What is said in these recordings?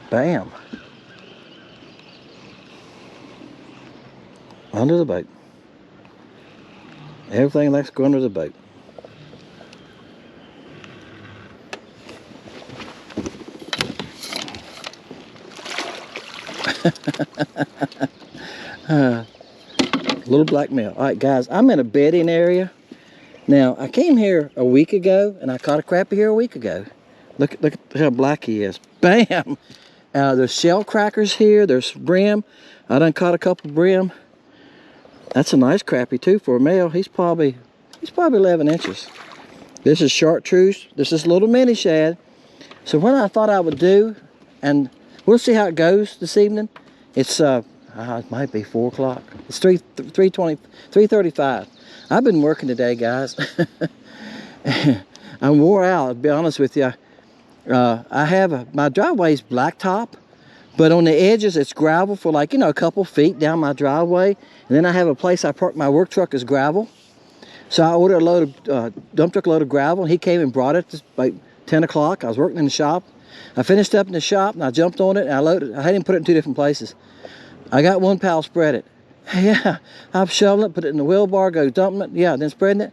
Bam. Under the boat. Everything likes to go under the boat. Little blackmail. All right, guys, I'm in a bedding area. Now, I came here a week ago, and I caught a crappie here a week ago. Look at how black he is. Bam! There's shell crackers here. There's brim. I done caught a couple brim. That's a nice crappie too for a male. He's probably 11 inches. This is chartreuse. This is little mini shad. So what I thought I would do, and we'll see how it goes this evening. It's it might be 4 o'clock. It's 3:35. I've been working today, guys. I'm wore out, to be honest with you. I have my driveway's blacktop, but on the edges it's gravel for, like, you know, a couple feet down my driveway. And then I have a place I park my work truck is gravel. So I ordered a load of dump truck load of gravel, and he came and brought it like 10 o'clock. I was working in the shop. I finished up in the shop and I jumped on it and I loaded. I had him put it in 2 different places. I got one pal spread it. Yeah, I'm shoveling it, put it in the wheelbar, go dumping it. Yeah, then spreading it.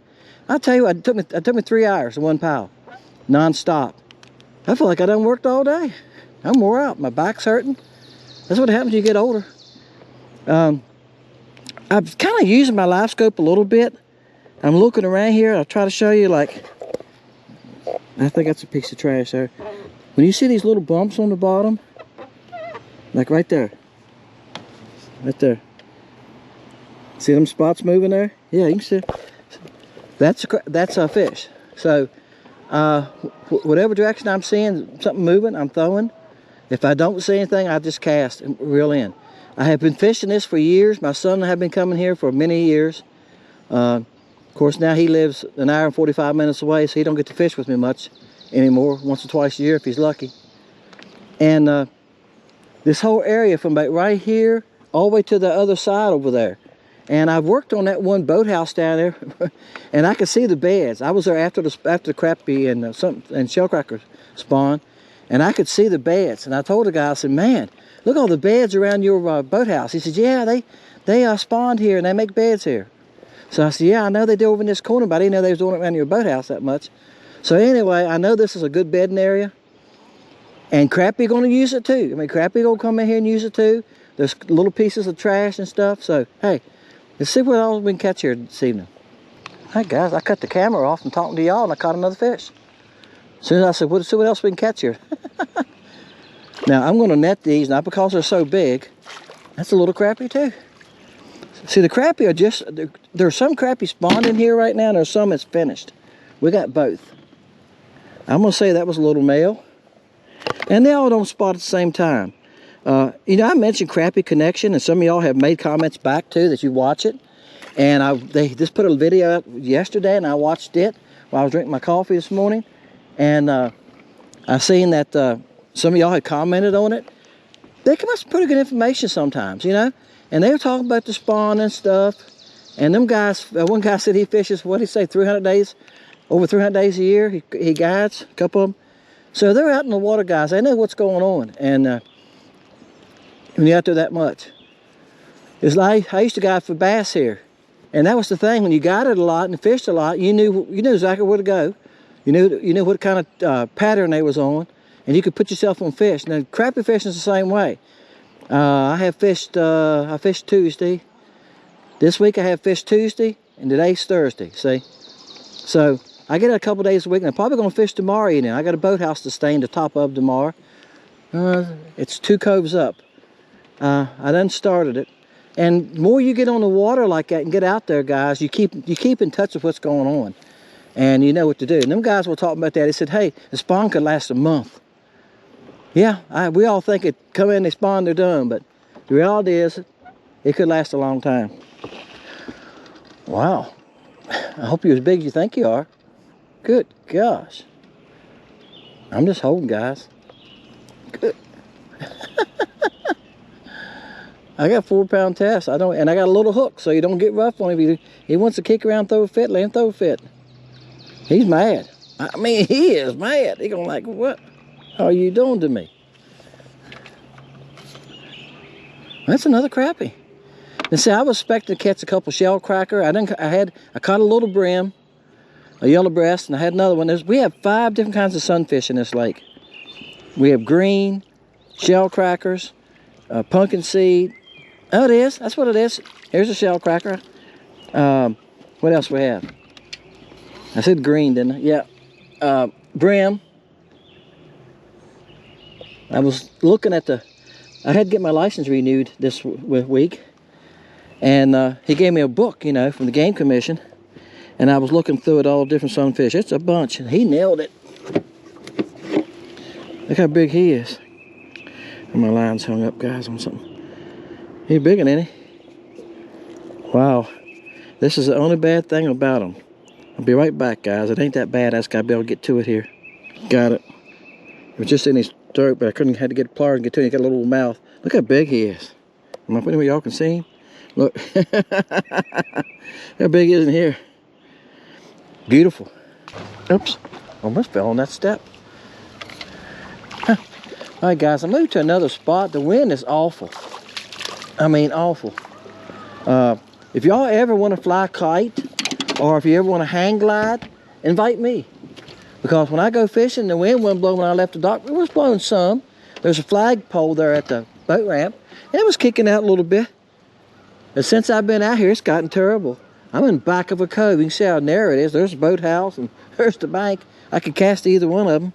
I tell you what, it took me 3 hours in one pal, non-stop. I feel like I done worked all day. I'm wore out. My back's hurting. That's what happens when you get older. I'm kind of using my live scope a little bit. I'm looking around here. I'll try to show you, like, I think that's a piece of trash there. When you see these little bumps on the bottom, like right there. Right there. See them spots moving there? Yeah, you can see. That's a fish. So, whatever direction I'm seeing something moving, I'm throwing. If I don't see anything, I just cast and reel in. I have been fishing this for years. My son and I have been coming here for many years. Of course, now he lives an hour and 45 minutes away, so he don't get to fish with me much anymore. Once or twice a year if he's lucky. And this whole area from about right here all the way to the other side over there. And I've worked on that one boathouse down there, and I could see the beds. I was there after the crappie and shellcracker spawn, and I could see the beds. And I told the guy, I said, "Man, look all the beds around your boathouse." He said, "Yeah, they spawned here and they make beds here." So I said, "Yeah, I know they do over in this corner, but I didn't know they was doing it around your boathouse that much." So anyway, I know this is a good bedding area, and crappie going to use it too. I mean, crappie going to come in here and use it too. There's little pieces of trash and stuff. So hey. Let's see what else we can catch here this evening. All right, guys, I cut the camera off and talking to y'all, and I caught another fish. As soon as I said, "Let's see what else we can catch here." Now, I'm going to net these, not because they're so big. That's a little crappie, too. See, the crappie are just, there's some crappie spawned in here right now, and there's some that's finished. We got both. I'm going to say that was a little male. And they all don't spot at the same time. You know, I mentioned Crappie Connection, and some of y'all have made comments back too that you watch it. And they just put a video up yesterday, and I watched it while I was drinking my coffee this morning. And I seen that some of y'all had commented on it. They come up with some pretty good information sometimes, you know. And they were talking about the spawn and stuff. And them guys, one guy said he fishes, what did he say, 300 days? Over 300 days a year, he guides, a couple of them. So they're out in the water, guys. They know what's going on. And when you're out there that much. It's like, I used to guide for bass here. And that was the thing, when you guided a lot and fished a lot, you knew exactly where to go. You knew what kind of pattern they was on, and you could put yourself on fish. Now, crappie fishing is the same way. I fished Tuesday. This week I have fished Tuesday, and today's Thursday, see? So, I get it a couple days a week, and I'm probably going to fish tomorrow evening. I got a boathouse to stay in the top of tomorrow. It's 2 coves up. I done started it. And the more you get on the water like that and get out there, guys, you keep in touch with what's going on. And you know what to do. And them guys were talking about that. They said, hey, the spawn could last a month. Yeah, we all think it come in, they spawn, they're done. But the reality is, it could last a long time. Wow. I hope you're as big as you think you are. Good gosh. I'm just holding, guys. Good. I got 4-pound test. And I got a little hook, so you don't get rough on him. If he wants to kick around, throw a fit, let him throw a fit. He's mad. I mean, he is mad. He gonna like, what are you doing to me? That's another crappie. And see, I was expecting to catch a couple shell cracker. I caught a little brim, a yellow breast, and I had another one. We have 5 different kinds of sunfish in this lake. We have green, shell crackers, pumpkin seed. Oh, it is. That's what it is. Here's a shell cracker. What else we have? I said green, didn't I? Yeah. Brim. I was looking at I had to get my license renewed this week. And he gave me a book, you know, from the Game Commission. And I was looking through it, all different sunfish. It's a bunch, and he nailed it. Look how big he is. And my line's hung up, guys, on something. He's big, ain't he? Wow. This is the only bad thing about him. I'll be right back, guys. It ain't that bad. I just gotta be able to get to it here. Got it. It was just in his throat, but I had to get a pliers and get to it. He got a little mouth. Look how big he is. Am I putting where y'all can see him? Look. How big is it in here? Beautiful. Oops. Almost fell on that step. Huh. All right, guys. I moved to another spot. The wind is awful. I mean, awful. If y'all ever want to fly a kite, or if you ever want to hang glide, invite me. Because when I go fishing, the wind wasn't blowing when I left the dock. It was blowing some. There's a flagpole there at the boat ramp, and it was kicking out a little bit. But since I've been out here, it's gotten terrible. I'm in the back of a cove. You can see how narrow it is. There's the boathouse, and there's the bank. I could cast either one of them.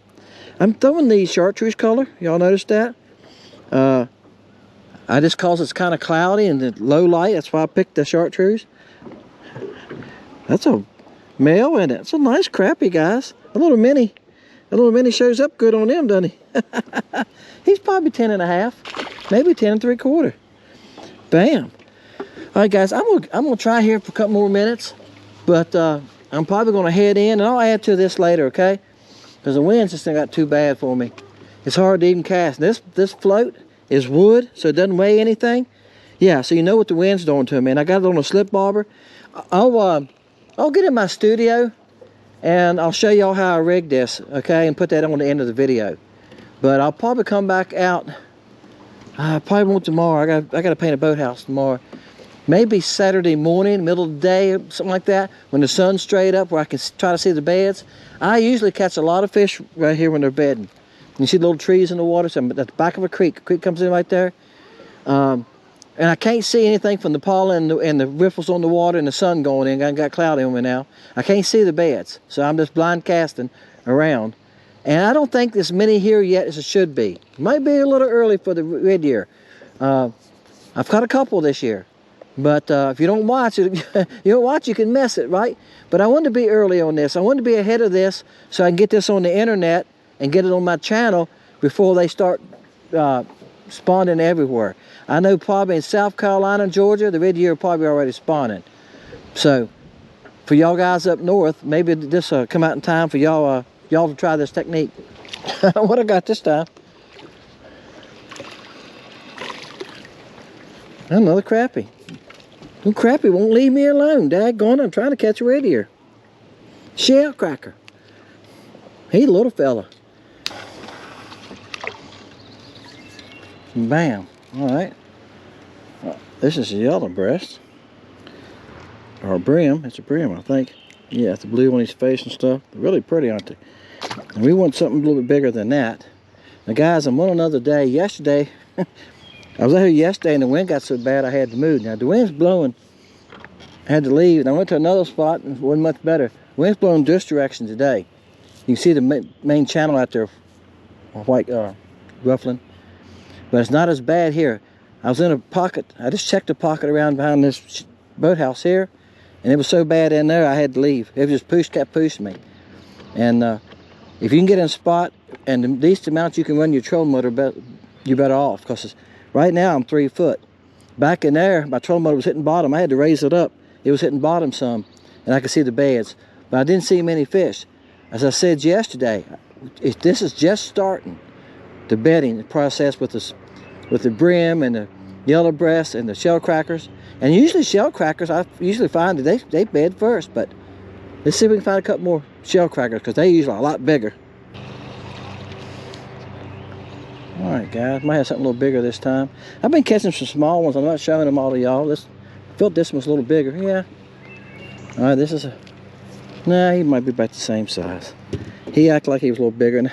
I'm throwing the chartreuse color. Y'all noticed that? I just cause it's kind of cloudy and the low light. That's why I picked the chartreuse. That's a male in it. It's a nice crappie, guys. A little mini shows up good on him, doesn't he? He's probably 10 and a half, maybe 10 and 3/4. Bam. All right, guys, I'm gonna try here for a couple more minutes, but I'm probably gonna head in, and I'll add to this later, okay? Because the wind's just got too bad for me. It's hard to even cast. This float is wood, so it doesn't weigh anything. Yeah, so you know what the wind's doing to me. And I got it on a slip bobber. I'll get in my studio, and I'll show y'all how I rigged this, okay, and put that on the end of the video. But I'll probably come back out. I probably won't tomorrow. I got to paint a boathouse tomorrow. Maybe Saturday morning, middle of the day, something like that, when the sun's straight up, where I can try to see the beds. I usually catch a lot of fish right here when they're bedding. You see the little trees in the water, so I'm at the back of a creek. The creek comes in right there. And I can't see anything from the pollen and the riffles on the water and the sun going in. I got cloudy on me now. I can't see the beds, so I'm just blind casting around. And I don't think there's many here yet as it should be. Might be a little early for the red year. I've caught a couple this year. But if you don't watch it, you can miss it, right? But I wanted to be early on this. I wanted to be ahead of this so I can get this on the internet and get it on my channel before they start spawning everywhere. I know probably in South Carolina and Georgia, the red deer are probably already spawning. So for y'all guys up north, maybe this will come out in time for y'all to try this technique. What I got this time? Another crappie. The crappie won't leave me alone. Daggone it, I'm trying to catch a red deer. Shell cracker. He's a little fella. Bam. All right. This is a yellow breast. Or a brim. It's a brim, I think. Yeah, it's the blue on his face and stuff. They're really pretty, aren't they? And we want something a little bit bigger than that. Now, guys, I'm on another day. Yesterday, I was out here yesterday and the wind got so bad I had to move. Now, the wind's blowing. I had to leave, and I went to another spot and it wasn't much better. The wind's blowing this direction today. You can see the main channel out there, white ruffling. But it's not as bad here. I was in a pocket. I just checked the pocket around behind this boathouse here, and it was so bad in there I had to leave. It just kept pushing me. And if you can get in a spot and the least amount you can run your trolling motor, you're better off. Because right now I'm 3 foot. Back in there, my trolling motor was hitting bottom. I had to raise it up. It was hitting bottom some, and I could see the beds. But I didn't see many fish. As I said yesterday, this is just starting the bedding process with the brim and the yellow breast, and the shell crackers. And usually shell crackers, I usually find that they bed first, but let's see if we can find a couple more shell crackers because they usually are a lot bigger. All right, guys, might have something a little bigger this time. I've been catching some small ones. I'm not showing them all to y'all. I felt this one was a little bigger. Yeah. All right, this is a, nah, he might be about the same size. He acted like he was a little bigger.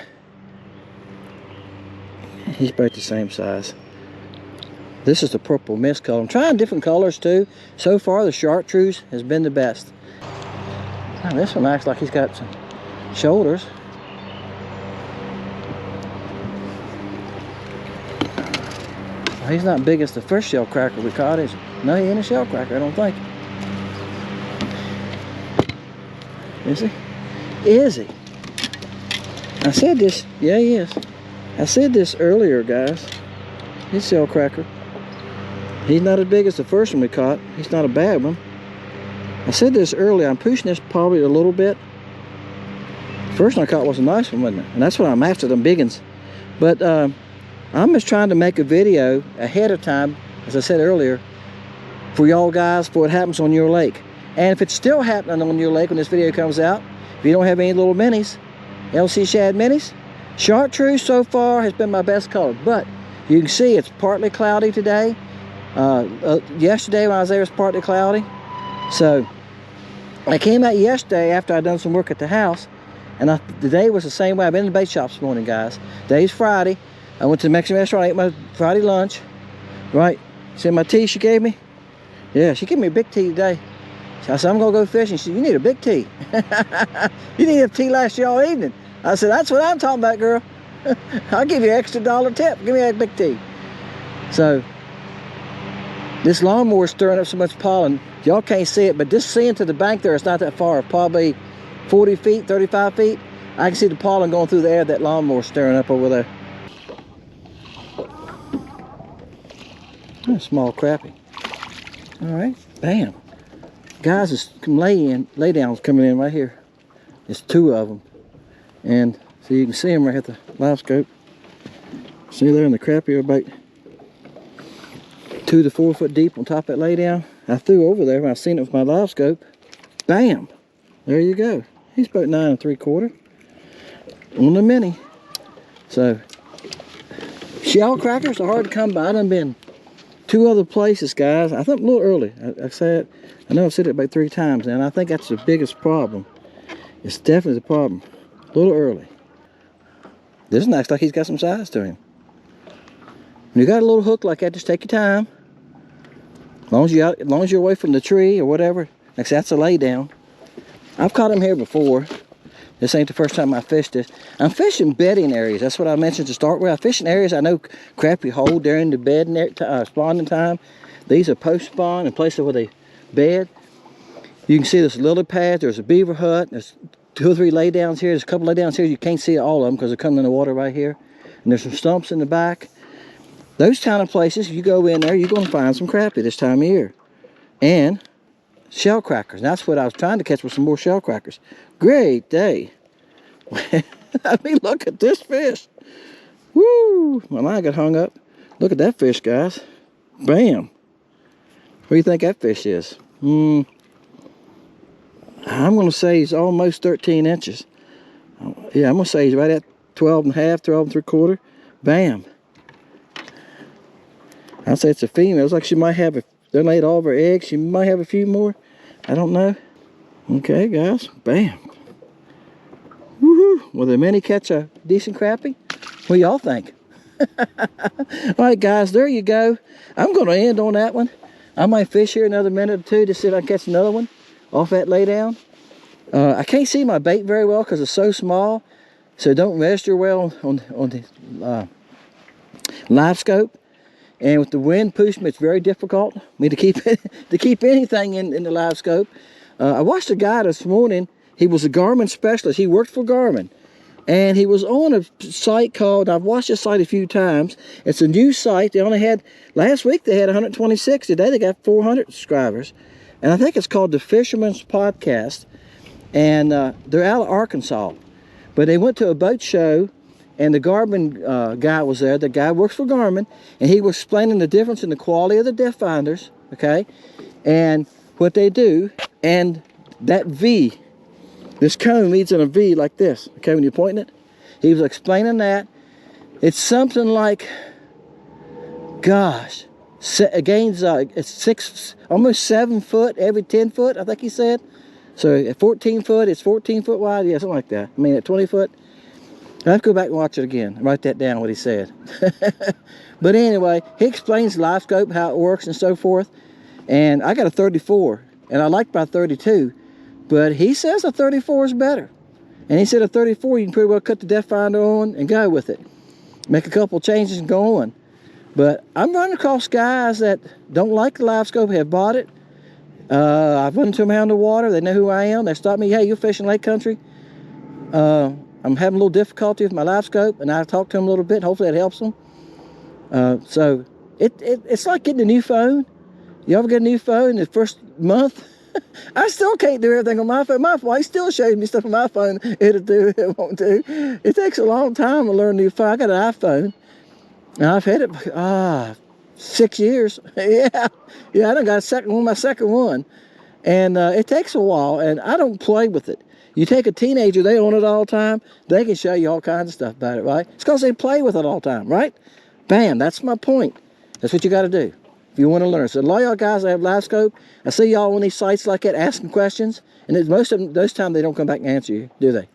He's about the same size. This is the purple mist color. I'm trying different colors too. So far, the chartreuse has been the best. Now, this one acts like he's got some shoulders. Well, he's not big as the first shell cracker we caught, is he? No, he ain't a shell cracker, I don't think. Is he? Is he? I said this. Yeah, he is. I said this earlier, guys. He's a shell cracker. He's not as big as the first one we caught. He's not a bad one. I said this earlier. I'm pushing this probably a little bit. The first one I caught was a nice one, wasn't it? And that's what I'm after, them big ones. But I'm just trying to make a video ahead of time, as I said earlier, for y'all guys, for what happens on your lake. And if it's still happening on your lake when this video comes out, if you don't have any little minis, LC Shad minis, chartreuse so far has been my best color. But you can see it's partly cloudy today. Yesterday when I was there, it was partly cloudy. So I came out yesterday after I'd done some work at the house, and the day was the same way. I've been in the bait shop this morning, guys. Today's Friday. I went to the Mexican restaurant, ate my Friday lunch. Right, see my tea she gave me? Yeah, she gave me a big tea today. So I said, I'm gonna go fishing. She said, you need a big tea. You didn't have tea last year all evening. I said, that's what I'm talking about, girl. I'll give you an extra $1 tip. Give me that big tea. So this lawnmower is stirring up so much pollen. Y'all can't see it, but just seeing to the bank there, it's not that far. Probably 40 feet, 35 feet. I can see the pollen going through the air that lawnmower stirring up over there. Oh, small crappie. All right, bam. Guys, this lay downs coming in right here. There's 2 of them. And so you can see them right at the live scope. See there in the crappie are about 2 to 4 foot deep on top of that lay down. I threw over there when I seen it with my live scope. Bam! There you go. He's about 9 3/4 on the mini. So shell crackers are hard to come by. I done been 2 other places, guys. I think a little early. I know I've said it about 3 times now, and I think that's the biggest problem. It's definitely the problem. A little early. This one acts like he's got some size to him. When you got a little hook like that, just take your time. As long as you're away from the tree or whatever. Like I said, that's a lay down. I've caught them here before. This ain't the first time I fished this. I'm fishing bedding areas. That's what I mentioned to start with. I fish in areas I know crappie hold during the bedding spawning time. These are post spawn in places where they bed. You can see there's lily pads. There's a beaver hut. There's 2 or 3 lay downs here. There's a couple lay downs here. You can't see all of them because they're coming in the water right here. And there's some stumps in the back. Those kind of places, you go in there, you're going to find some crappie this time of year. And shell crackers. And that's what I was trying to catch with some more shell crackers. Great day. I mean, look at this fish. Woo! My line got hung up. Look at that fish, guys. Bam. What do you think that fish is? I'm going to say he's almost 13 inches. Yeah, I'm going to say he's right at 12 and a half, 12 and 3/4. Bam. I'd say it's a female. It's like she might have, they laid all of her eggs. She might have a few more. I don't know. Okay, guys. Bam. Woohoo. Will the mini catch a decent crappie? What do y'all think? All right, guys. There you go. I'm going to end on that one. I might fish here another minute or 2 to see if I can catch another one off that lay down. I can't see my bait very well because it's so small. So don't register well on the live scope. And with the wind pushing me, it's very difficult for me to keep anything in the live scope. I watched a guy this morning. He was a Garmin specialist. He worked for Garmin. And he was on a site called, I've watched this site a few times. It's a new site. They only had, last week they had 126. Today they got 400 subscribers. And I think it's called The Fisherman's Podcast. And they're out of Arkansas. But they went to a boat show. and the Garmin guy was there. The guy works for Garmin, and he was explaining the difference in the quality of the depth finders, okay, and what they do, and that V, this cone leads in a V like this, okay, when you're pointing it. He was explaining that. It's something like, gosh, it gains, it's almost 7 foot every 10 foot, I think he said. So at 14 foot, it's 14 foot wide, yeah, something like that. I mean, at 20 foot, I have to go back and watch it again, write that down, what he said. But anyway, he explains live scope, how it works and so forth. And I got a 34, and I like my 32, but he says a 34 is better. And he said a 34, you can pretty well cut the depth finder on and go with it. Make a couple changes and go on. But I'm running across guys that don't like the live scope, have bought it. I've run into them out in the water. They know who I am. They stop me, hey, you're fishing lake country. I'm having a little difficulty with my live scope, and I talked to them a little bit. Hopefully that helps them. So it's like getting a new phone. You ever get a new phone the first month? I still can't do everything on my phone. My wife still shows me stuff on my phone it'll do, it won't do. It takes a long time to learn a new phone. I got an iPhone, and I've had it 6 years. Yeah, I done got my second one, and it takes a while, and I don't play with it. You take a teenager, they own it all the time. They can show you all kinds of stuff about it, right? It's because they play with it all the time, right? Bam, that's my point. That's what you got to do if you want to learn. So a lot of y'all guys that have live scope, I see y'all on these sites like that asking questions, and most of them, those times they don't come back and answer you, do they?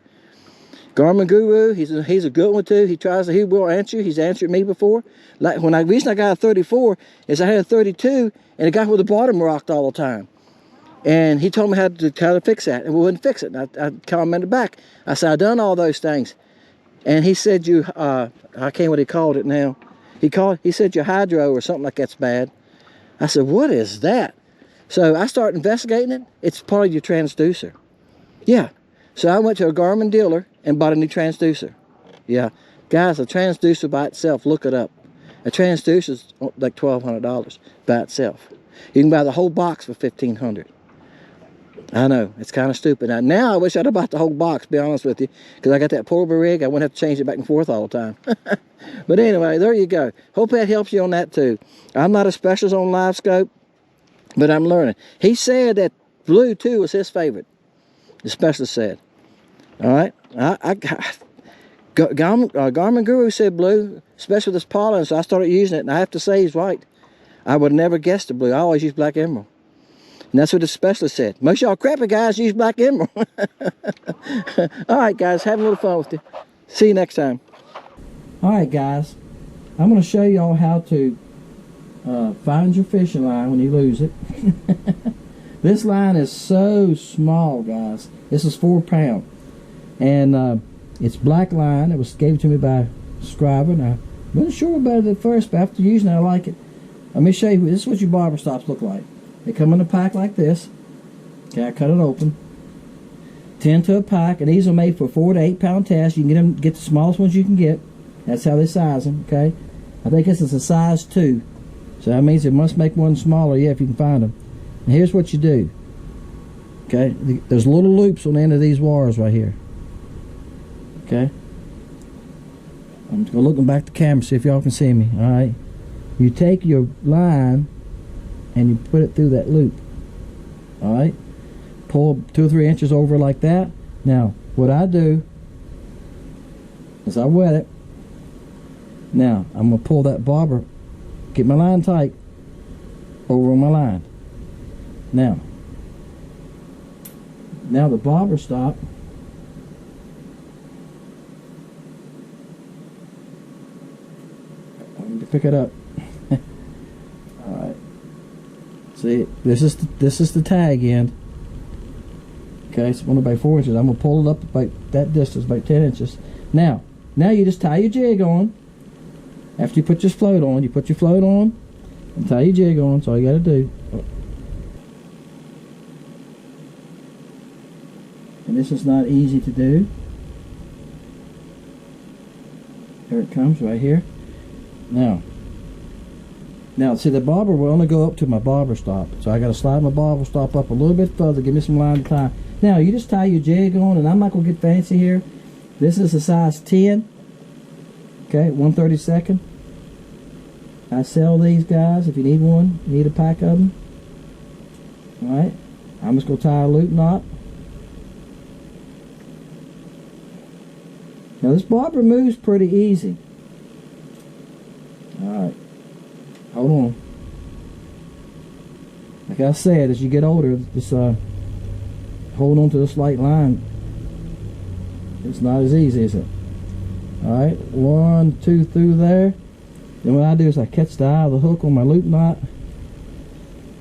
Garmin Guru, he's a good one too. He will answer you. He's answered me before. Like reason I got a 34 is I had a 32, and it got where the bottom rocked all the time. And he told me how to fix that, and we wouldn't fix it. And I commented back. I said, I done all those things. And he said, I can't what he called it now. He said your hydro or something like that's bad. I said, what is that? So I started investigating it. It's part of your transducer. Yeah. So I went to a Garmin dealer and bought a new transducer. Yeah. Guys, a transducer by itself, look it up. A transducer is like $1,200 by itself. You can buy the whole box for $1,500. I know, it's kind of stupid. Now I wish I'd have bought the whole box, to be honest with you, because I got that portable rig. I wouldn't have to change it back and forth all the time. But anyway, there you go. Hope that helps you on that too. I'm not a specialist on live scope, but I'm learning. He said that blue too was his favorite. The specialist said. All right, Garmin Guru said blue, especially with this pollen, so I started using it, and I have to say he's right. I would never guess the blue. I always use black emerald. And that's what the specialist said. Most y'all crappy guys use black emerald. All right, guys, have a little fun with you. See you next time. All right, guys, I'm going to show y'all how to find your fishing line when you lose it. This line is so small, guys. This is 4 pound, and it's black line. It was gave to me by a subscriber, and I wasn't sure about it at first, but after using it, I like it. Let me show you. This is what your barber stops look like. They come in a pack like this. Okay, I cut it open. 10 to a pack, and these are made for 4 to 8 pound tests. You can get the smallest ones you can get. That's how they size them. Okay, I think this is a size 2, so that means it must make one smaller. Yeah, if you can find them. And here's what you do. Okay, there's little loops on the end of these wires right here. Okay, I'm just gonna look back at the camera, see if y'all can see me. All right, you take your line and you put it through that loop. All right, pull 2 or 3 inches over like that. Now what I do is I wet it. Now I'm gonna pull that bobber, get my line tight over on my line. Now the bobber stop I need to pick it up. Alright, see, this is the tag end. Okay, it's only by 4 inches. I'm gonna pull it up about that distance, about 10 inches. Now you just tie your jig on. After you put your float on, you put your float on and tie your jig on. That's all you gotta do. And this is not easy to do. Here it comes right here. Now see, the bobber will only go up to my bobber stop, so I got to slide my bobber stop up a little bit further, give me some line to tie. Now you just tie your jig on, and I'm not going to get fancy here. This is a size 10. Okay, 1/32. I sell these, guys. If you need one, you need a pack of them. Alright, I'm just going to tie a loop knot. Now this bobber moves pretty easy. Alright, hold on. Like I said, as you get older, just hold on to this light line. It's not as easy, is it? Alright, 1, 2 through there. Then what I do is I catch the eye of the hook on my loop knot.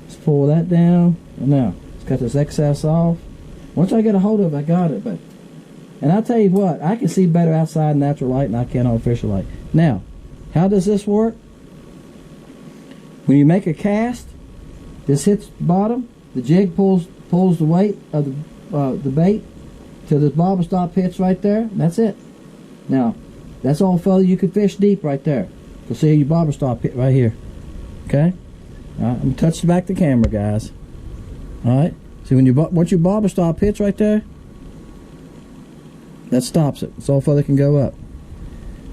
Just pull that down. And now, let's cut this excess off. Once I get a hold of it, I got it. And I'll tell you what, I can see better outside natural light than I can on artificial light. Now, how does this work? When you make a cast, this hits the bottom, the jig pulls the weight of the bait till this bobber stop hits right there. That's it. Now, that's all, fella. You can fish deep right there. You'll see your bobber stop hit right here. Okay? Alright, I'm going to touch back the camera, guys. Alright? See, once your bobber stop hits right there, that stops it. That's all fella can go up.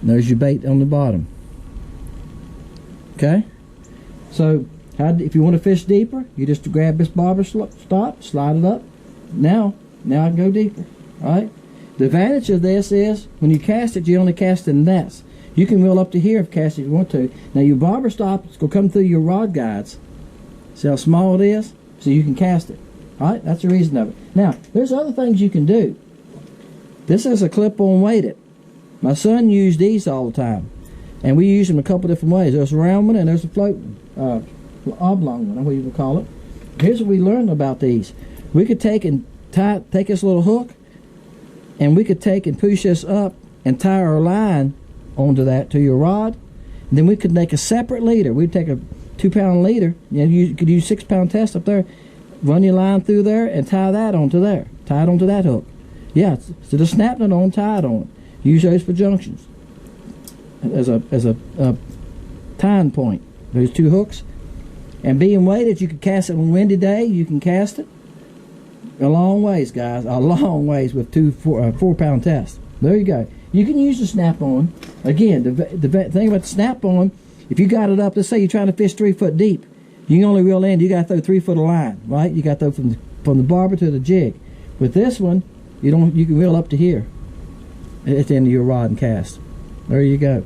And there's your bait on the bottom. Okay? So, if you want to fish deeper, you just grab this bobber stop, slide it up. Now I can go deeper. Alright? The advantage of this is, when you cast it, you only cast in nets. You can reel up to here if cast if you want to. Now your bobber stop is going to come through your rod guides. See how small it is? So you can cast it. Alright? That's the reason of it. Now, there's other things you can do. This is a clip-on weighted. My son used these all the time. And we use them a couple different ways. There's a round one and there's a floating, oblong one, what you would call it. Here's what we learned about these. We could take this little hook, and we could take and push this up and tie our line onto that to your rod. And then we could make a separate leader. We'd take a 2-pound leader. You could use 6-pound test up there. Run your line through there and tie that onto there. Tie it onto that hook. Yeah, so just snap it on, tie it on. Use those for junctions as a tying point. Those 2 hooks. And being weighted, you can cast it on a windy day. You can cast it a long ways, guys. A long ways with 4-pound test. There you go. You can use the snap-on. Again, the thing about the snap-on, if you got it up, let's say you're trying to fish 3 foot deep, you can only reel in. You got to throw 3 foot of line, right? You got to throw from the bobber to the jig. With this one, you can reel up to here at the end of your rod and cast. There you go.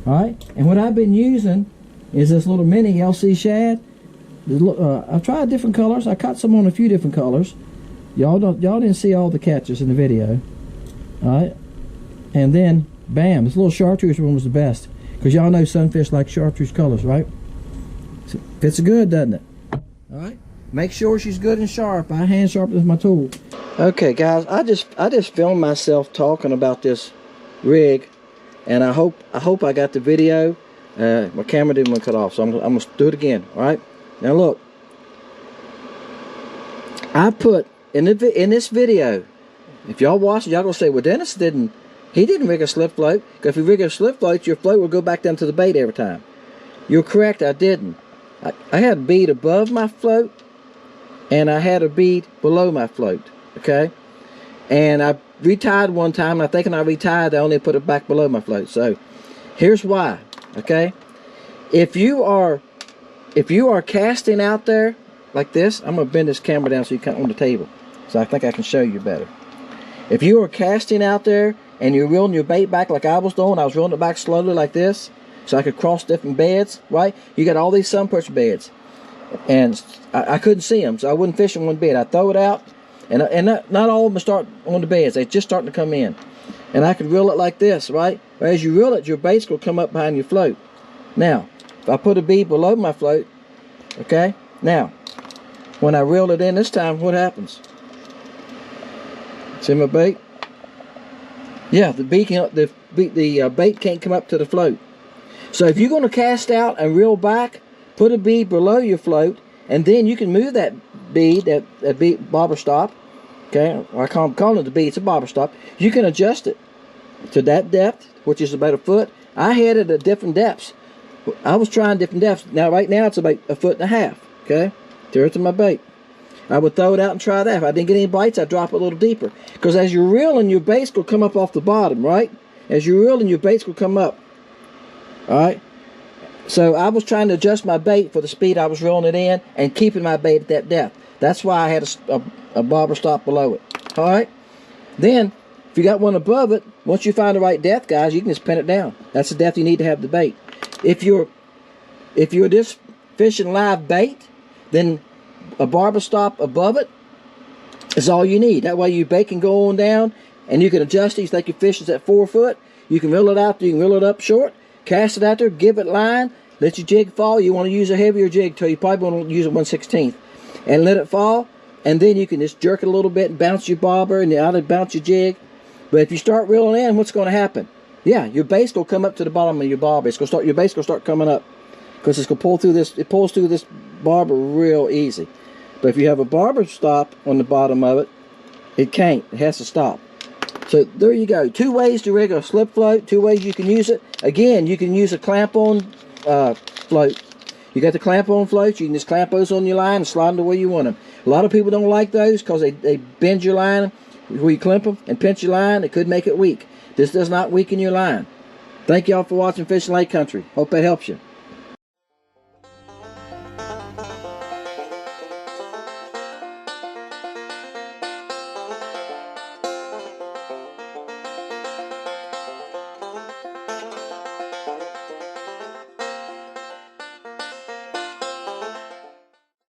All right. And what I've been using is this little mini LC shad. I've tried different colors. I caught some on a few different colors. Y'all didn't see all the catches in the video. All right. And then, bam, this little chartreuse one was the best. Because y'all know sunfish like chartreuse colors, right? So, fits good, doesn't it? Alright. Make sure she's good and sharp. I hand sharpen with my tool. Okay, guys, I just filmed myself talking about this rig. And I hope I got the video. My camera didn't want to cut off, so I'm going to do it again. Alright? Now look. I put, in this video, if y'all watch it, y'all going to say, well, Dennis he didn't rig a slip float. Because if you rig a slip float, your float will go back down to the bait every time. You're correct, I didn't. I had a bead above my float, and I had a bead below my float. Okay? And I retied one time, and I think when I retied, I only put it back below my float. So, here's why. Okay? If you are casting out there like this, I'm going to bend this camera down so you can on the table. So I think I can show you better. If you are casting out there, and you're reeling your bait back like I was doing, I was reeling it back slowly like this, so I could cross different beds, right? You got all these sunperch beds, and I couldn't see them, so I wouldn't fish in one bed. I throw it out, and not all of them start on the beds. They're just starting to come in. And I could reel it like this, right? But as you reel it, your bait's going to come up behind your float. Now, if I put a bead below my float, okay? Now, when I reel it in this time, what happens? See my bait? Yeah, the bait can't come up to the float. So if you're going to cast out and reel back, put a bead below your float, and then you can move that bead, that bead bobber stop. Okay, I call it the bead. It's a bobber stop. You can adjust it to that depth, which is about 1 foot. I had it at different depths. I was trying different depths. Now, right now, it's about 1.5 foot. Okay, throw it to my bait. I would throw it out and try that. If I didn't get any bites, I'd drop it a little deeper. Because as you're reeling, your bait's will come up off the bottom, right? As you're reeling, your bait's will come up. All right. So I was trying to adjust my bait for the speed I was reeling it in and keeping my bait at that depth. That's why I had a bobber stop below it. All right. Then, if you got one above it, once you find the right depth, guys, you can just pin it down. That's the depth you need to have the bait. If you're just fishing live bait, then a bobber stop above it is all you need. That way your bait can go on down, and you can adjust it. You think your fish is at 4 foot, you can reel it out. You can reel it up short, cast it out there, give it line, let your jig fall. You want to use a heavier jig, so you probably want to use a 1/16, and let it fall. And then you can just jerk it a little bit and bounce your bobber and out and bounce your jig. But if you start reeling in, what's going to happen? Yeah, your bait's going to come up to the bottom of your bobber. Your bait's going to start coming up because it's going to pull through this. It pulls through this bobber real easy. But if you have a bobber stop on the bottom of it, it can't. It has to stop. So there you go. 2 ways to rig a slip float. 2 ways you can use it. Again, you can use a clamp-on float. You got the clamp-on floats. You can just clamp those on your line and slide them the way you want them. A lot of people don't like those because they bend your line where you clamp them and pinch your line. It could make it weak. This does not weaken your line. Thank y'all for watching Fishing Lake Country. Hope that helps you.